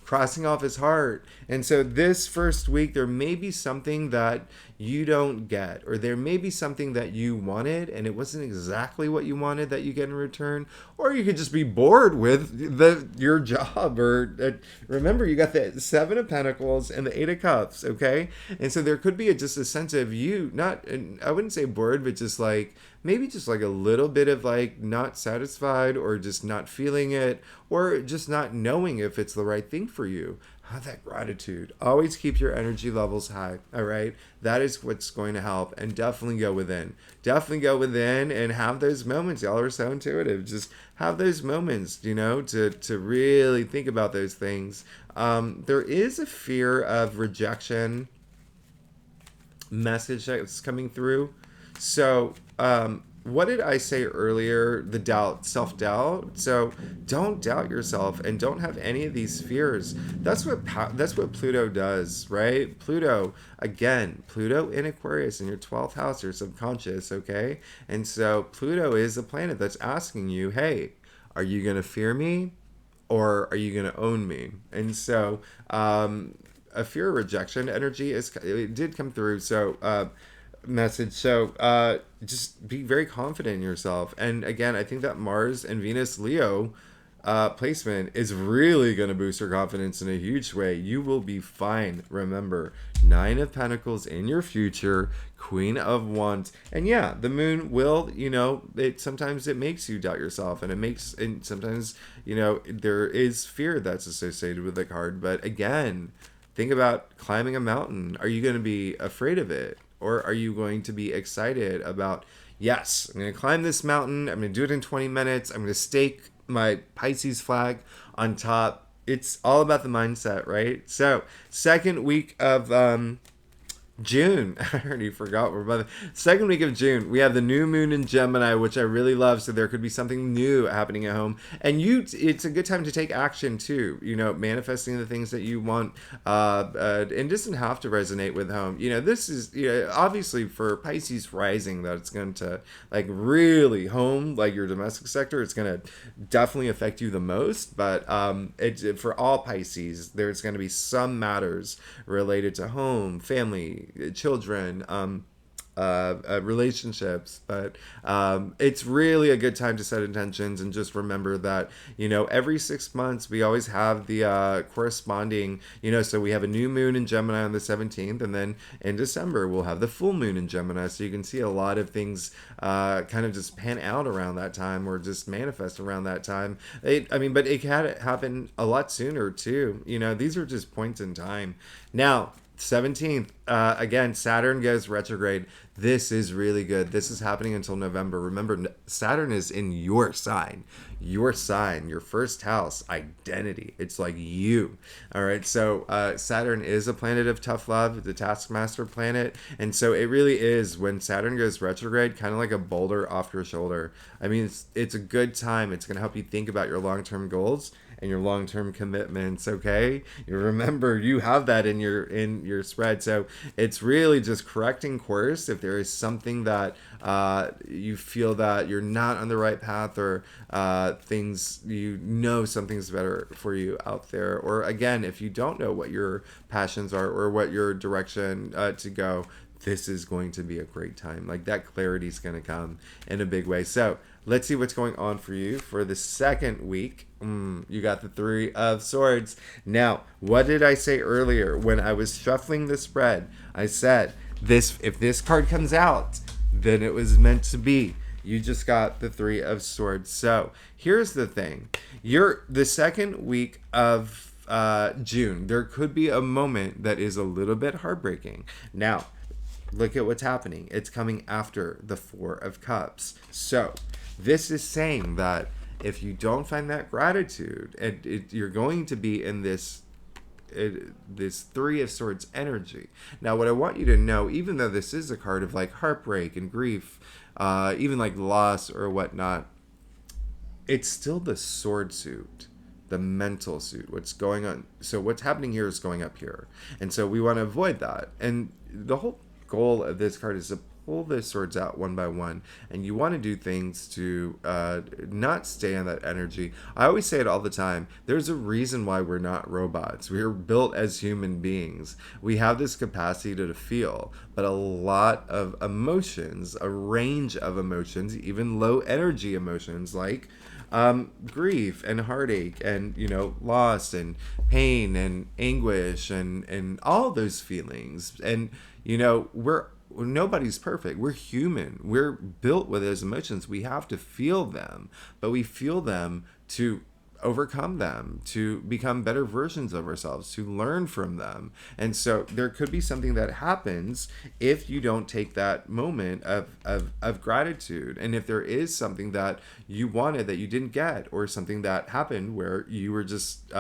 crossing off his heart. And so this first week, there may be something that you don't get, or there may be something that you wanted and it wasn't exactly what you wanted that you get in return, or you could just be bored with your job, or remember, you got the 7 of Pentacles and the 8 of Cups, okay? And so there could be just a sense of you I wouldn't say bored, but just like maybe just like a little bit of like not satisfied, or just not feeling it, or just not knowing if it's the right thing for you. Have that gratitude. Always keep your energy levels high, all right? That is what's going to help. And definitely go within. Definitely go within and have those moments. Y'all are so intuitive. Just have those moments, to really think about those things. There is a fear of rejection message that's coming through. So, what did I say earlier? The doubt, self-doubt. So don't doubt yourself, and don't have any of these fears. That's what Pluto does, right? Pluto in Aquarius in your 12th house, your subconscious, okay? And so Pluto is a planet that's asking you, hey, are you going to fear me, or are you going to own me? And so a fear of rejection energy it did come through. So message. So just be very confident in yourself. And again, I think that Mars and Venus Leo placement is really going to boost your confidence in a huge way. You will be fine. Remember, 9 of Pentacles in your future, Queen of Wands. And yeah, the moon will, sometimes it makes you doubt yourself, and sometimes, there is fear that's associated with the card. But again, think about climbing a mountain. Are you going to be afraid of it? Or are you going to be excited about, yes, I'm going to climb this mountain. I'm going to do it in 20 minutes. I'm going to stake my Pisces flag on top. It's all about the mindset, right? So, second week of June. I already forgot. We're by the second week of June. We have the new moon in Gemini, which I really love. So there could be something new happening at home, and it's a good time to take action too. Manifesting the things that you want, and doesn't have to resonate with home. This is obviously for Pisces rising that it's going to like really home, like your domestic sector. It's going to definitely affect you the most, but for all Pisces, there's going to be some matters related to home, family, children, relationships, but it's really a good time to set intentions and just remember that every 6 months we always have the corresponding, so we have a new moon in Gemini on the 17th, and then in December we'll have the full moon in Gemini, so you can see a lot of things kind of just pan out around that time or just manifest around that time. But it can happen a lot sooner too. These are just points in time. Now 17th, again, Saturn goes retrograde. This is really good. This is happening until November. Remember, Saturn is in your sign, your first house, identity. It's like you. All right. So Saturn is a planet of tough love, the taskmaster planet. And so it really is, when Saturn goes retrograde, kind of like a boulder off your shoulder. I mean, it's a good time. It's going to help you think about your long-term goals and your long-term commitments. Okay, you remember you have that in your spread, so it's really just correcting course if there is something that you feel that you're not on the right path, or things something's better for you out there, or again, if you don't know what your passions are or what your direction to go, this is going to be a great time. Like, that clarity is going to come in a big way. So let's see what's going on for you for the second week. You got the Three of Swords. Now, what did I say earlier when I was shuffling the spread? I said, if this card comes out, then it was meant to be. You just got the Three of Swords. So here's the thing. You're the second week of June. There could be a moment that is a little bit heartbreaking. Now, look at what's happening. It's coming after the Four of Cups. So this is saying that if you don't find that gratitude, you're going to be in this Three of Swords energy. Now, what I want you to know, even though this is a card of like heartbreak and grief, even like loss or whatnot, it's still the sword suit, the mental suit, what's going on. So what's happening here is going up here. And so we want to avoid that. And the whole goal of this card is to pull the swords out one by one, and you want to do things to not stay in that energy. I always say it all the time. There's a reason why we're not robots. We're built as human beings. We have this capacity to feel, but a lot of emotions, a range of emotions, even low energy emotions like grief and heartache and loss and pain and anguish and all those feelings. And nobody's perfect. We're human. We're built with those emotions. We have to feel them, but we feel them to overcome them, to become better versions of ourselves, to learn from them. And so there could be something that happens if you don't take that moment of gratitude. And if there is something that you wanted that you didn't get, or something that happened where you were just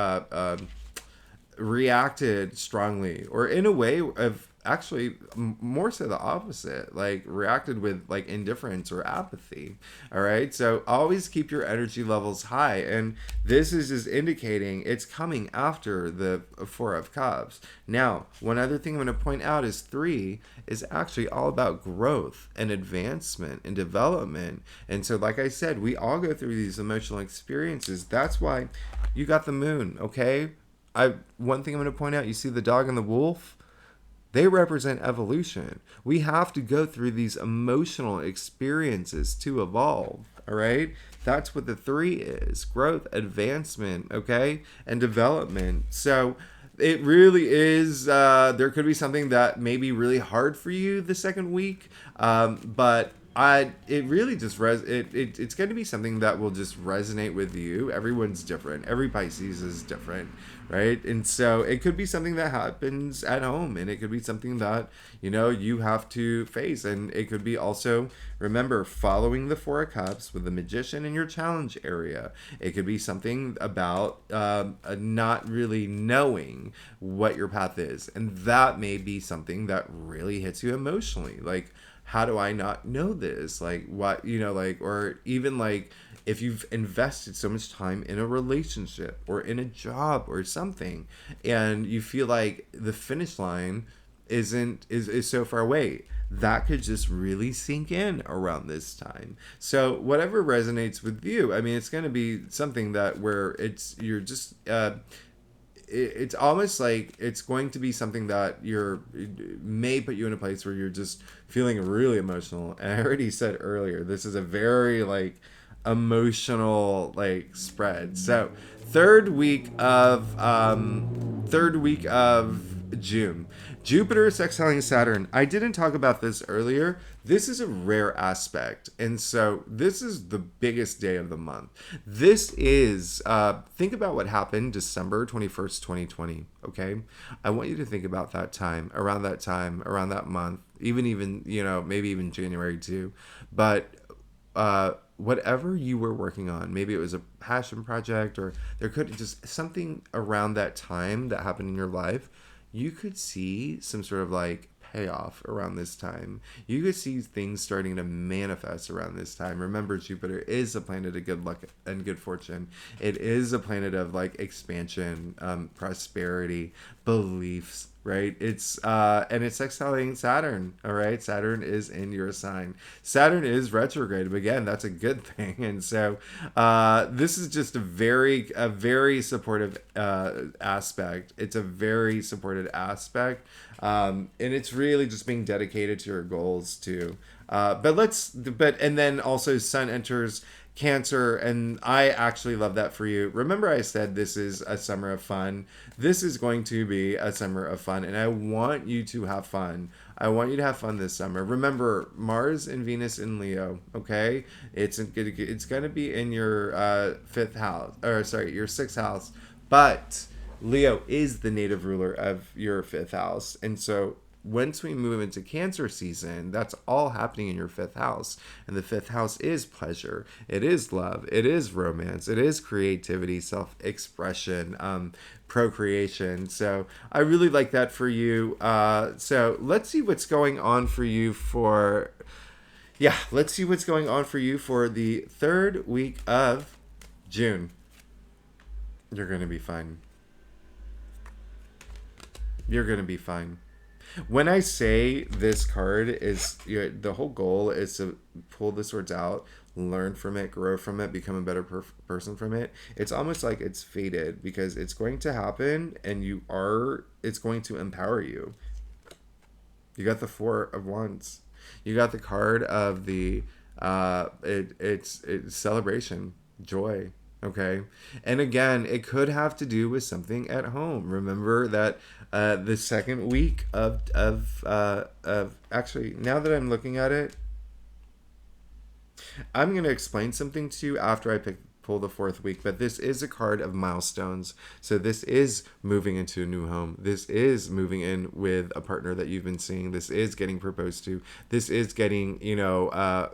reacted strongly, or in a way of actually more so the opposite, like reacted with like indifference or apathy. All right, so always keep your energy levels high, and this is just indicating it's coming after the Four of Cups. Now, one other thing I'm going to point out is 3 is actually all about growth and advancement and development. And so, like I said, we all go through these emotional experiences. That's why you got the moon. Okay, one thing I'm going to point out, you see the dog and the wolf? They represent evolution. We have to go through these emotional experiences to evolve, all right? That's what the 3 is, growth, advancement, okay, and development. So it really is, there could be something that may be really hard for you the second week, but it really just it's going to be something that will just resonate with you. Everyone's different. Every Pisces is different, right? And so it could be something that happens at home, and it could be something that, you have to face. And it could be also, remember, following the Four of Cups with the Magician in your challenge area. It could be something about not really knowing what your path is. And that may be something that really hits you emotionally. Like, how do I not know this? Like, what, or even like, if you've invested so much time in a relationship or in a job or something, and you feel like the finish line is so far away, that could just really sink in around this time. So whatever resonates with you, I mean, it's going to be something that where you're just it's almost like it's going to be something that may put you in a place where you're just feeling really emotional. And I already said earlier, this is a very like emotional like spread. So third week of June, Jupiter sextiling Saturn. I didn't talk about this earlier. This is a rare aspect, and so this is the biggest day of the month. This is think about what happened December 21st, 2020. Okay, I want you to think about that time, around that month, even maybe even January too, but whatever you were working on, maybe it was a passion project, or there could just something around that time that happened in your life. You could see some sort of like payoff around this time. You could see things starting to manifest around this time. Remember, Jupiter is a planet of good luck and good fortune. It is a planet of like expansion, prosperity, beliefs, right? It's and it's sextiling Saturn. All right, Saturn is in your sign. Saturn is retrograde, but again, that's a good thing. And so this is just a very supportive aspect. It's a very supported aspect, and it's really just being dedicated to your goals too. And then also Sun enters Cancer, and I actually love that for you. Remember, I said this is a summer of fun. This is going to be a summer of fun, and I want you to have fun. I want you to have fun this summer. Remember, Mars and Venus in Leo. Okay, it's going to be in your fifth house, or sorry, your sixth house. But Leo is the native ruler of your fifth house, and so once we move into Cancer season, that's all happening in your fifth house. And the fifth house is pleasure. It is love. It is romance. It is creativity, self-expression, procreation. So I really like that for you. So let's see what's going on for you let's see what's going on for you for the third week of June. You're going to be fine. You're going to be fine. When I say this card is, the whole goal is to pull the swords out, learn from it, grow from it, become a better person from it. It's almost like it's fated because it's going to happen, and it's going to empower you. You got the Four of Wands. You got the card of the it's celebration, joy. Okay, and again, it could have to do with something at home. Remember that the second week of actually, now that I'm looking at it, I'm going to explain something to you after I pull the fourth week, but this is a card of milestones. So this is moving into a new home. This is moving in with a partner that you've been seeing. This is getting proposed to. This is getting,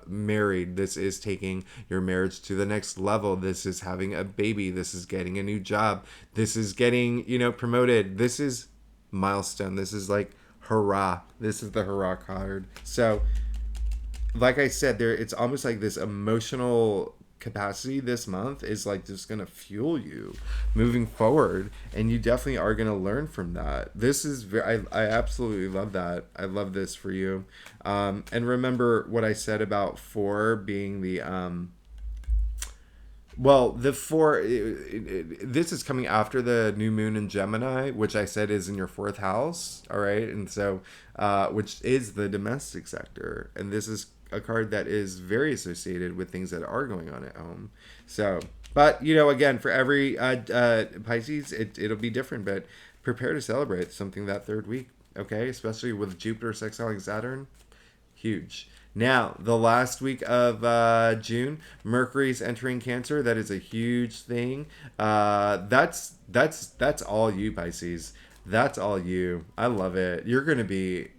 married. This is taking your marriage to the next level. This is having a baby. This is getting a new job. This is getting, promoted. This is milestone. This is like hurrah. This is the hurrah card. So like I said, it's almost like this emotional capacity this month is like just gonna fuel you moving forward, and you definitely are gonna learn from that. This is I absolutely love that. I love this for you. And remember what I said about 4 being the the 4 this is coming after the new moon in Gemini, which I said is in your 4th house. All right, and so which is the domestic sector, and this is a card that is very associated with things that are going on at home. So, but again, for every Pisces, it'll be different, but prepare to celebrate something that third week. Okay, especially with Jupiter sextiling Saturn. Huge. Now, the last week of June, Mercury's entering Cancer. That is a huge thing. That's all you, Pisces. That's all you. I love it. You're gonna be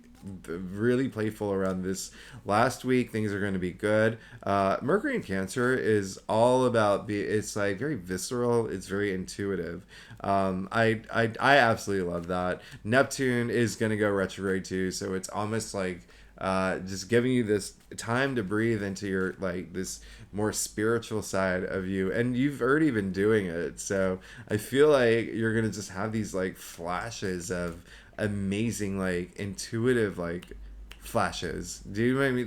really playful around this last week. Things are going to be good. Mercury in Cancer is all about it's like very visceral. It's very intuitive. I absolutely love that. Neptune is going to go retrograde too, so it's almost like just giving you this time to breathe into your like this more spiritual side of you, and you've already been doing it. So I feel like you're gonna just have these like flashes of amazing like intuitive like flashes. Do you know what I mean?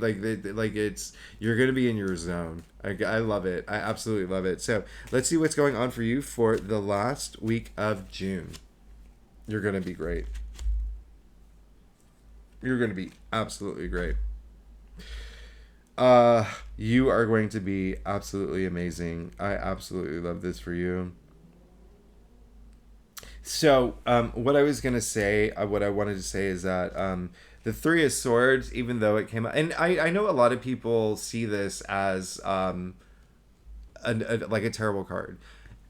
Like it's you're gonna be in your zone. I love it. I absolutely love it. So let's see what's going on for you for the last week of June. You're gonna be great. You're gonna be absolutely great. You are going to be absolutely amazing. I absolutely love this for you. So, what I was gonna say, what I wanted to say is that the Three of Swords, even though it came out, and I know a lot of people see this as like a terrible card.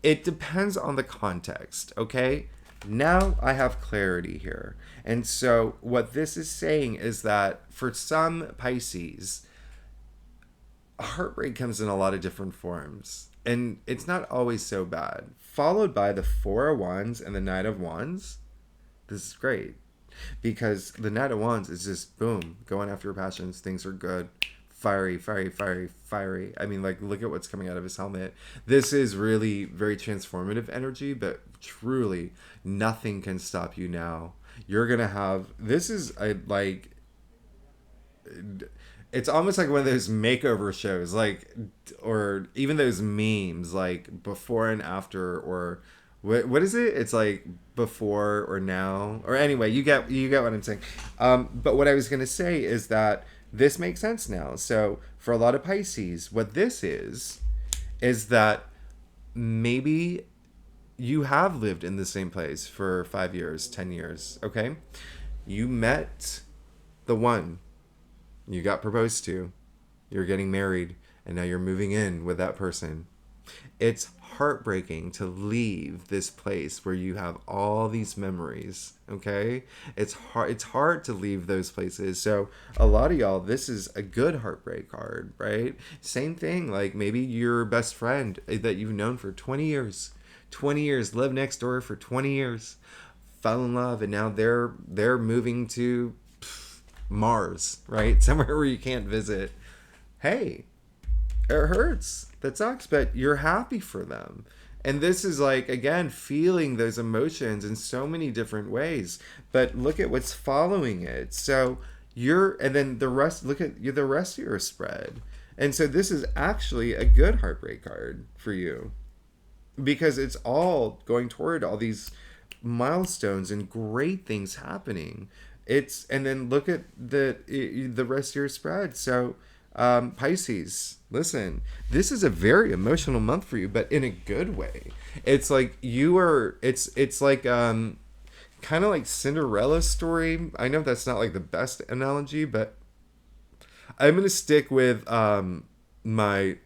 It depends on the context, okay? Now I have clarity here. And so, what this is saying is that for some Pisces, heartbreak comes in a lot of different forms, and it's not always so bad. Followed by the Four of Wands and the Knight of Wands. This is great because the Knight of Wands is just boom, going after your passions. Things are good, fiery, fiery, fiery, fiery. I mean, like, look at what's coming out of his helmet. This is really very transformative energy, but truly nothing can stop you now. You're gonna have this is a like it's almost like one of those makeover shows, like, or even those memes, like before and after, or what is it? It's like before or now, or anyway, you get what I'm saying. But what I was gonna say is that this makes sense now. So for a lot of Pisces, what this is that maybe you have lived in the same place for 5 years, 10 years. Okay, you met the one. You got proposed to, you're getting married, and now you're moving in with that person. It's heartbreaking to leave this place where you have all these memories, okay? It's hard to leave those places. So a lot of y'all, this is a good heartbreak card, right? Same thing, like maybe your best friend that you've known for 20 years, 20 years, lived next door for 20 years, fell in love, and now they're moving to Mars, right? Somewhere where you can't visit. Hey, it hurts. That sucks, but you're happy for them. And this is like, again, feeling those emotions in so many different ways. But look at what's following it. So and then the rest, look at the rest of your spread. And so this is actually a good heartbreak card for you because it's all going toward all these milestones and great things happening. And then look at the rest of your spread. So Pisces, listen, this is a very emotional month for you, but in a good way. It's like it's like kind of like Cinderella's story. I know that's not like the best analogy, but I'm gonna stick with my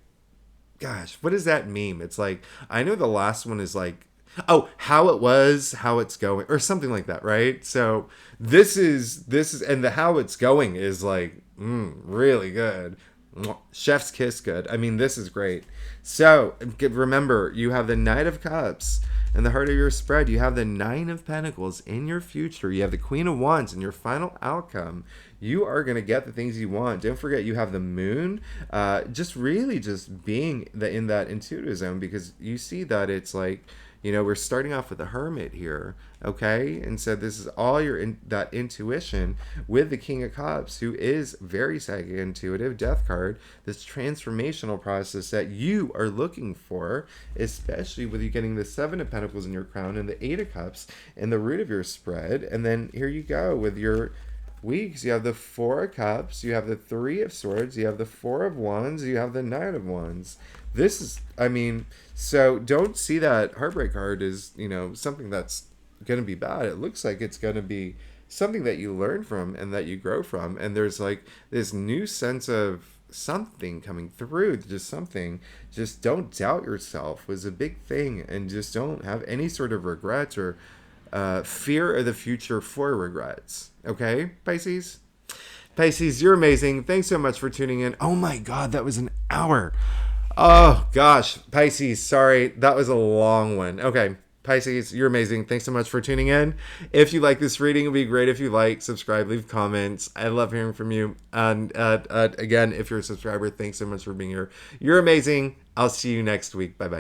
gosh, what is that meme? It's like, I know the last one is like, oh, how it was, how it's going, or something like that, right? So this is, and the how it's going is like, really good. Chef's kiss good. I mean, this is great. So remember, you have the Knight of Cups in the heart of your spread. You have the Nine of Pentacles in your future. You have the Queen of Wands in your final outcome. You are going to get the things you want. Don't forget, you have the Moon. Just really just being in that intuitive zone, because you see that it's like, we're starting off with the Hermit here, okay? And so this is all that intuition with the King of Cups, who is very psychic, intuitive, Death card, this transformational process that you are looking for, especially with you getting the Seven of Pentacles in your crown and the Eight of Cups in the root of your spread. And then here you go with your weeks. You have the Four of Cups, you have the Three of Swords, you have the Four of Wands, you have the Knight of Wands. This is, so don't see that heartbreak card as, something that's going to be bad. It looks like it's going to be something that you learn from and that you grow from. And there's like this new sense of something coming through, just something. Just don't doubt yourself was a big thing, and just don't have any sort of regrets or fear of the future for regrets. Okay, Pisces? Pisces, you're amazing. Thanks so much for tuning in. Oh my God, that was an hour. Oh gosh, Pisces, sorry, that was a long one. Okay, Pisces, you're amazing. Thanks so much for tuning in. If you like this reading, it would be great if you like, subscribe, leave comments. I love hearing from you. And again, if you're a subscriber, thanks so much for being here. You're amazing. I'll see you next week. Bye-bye.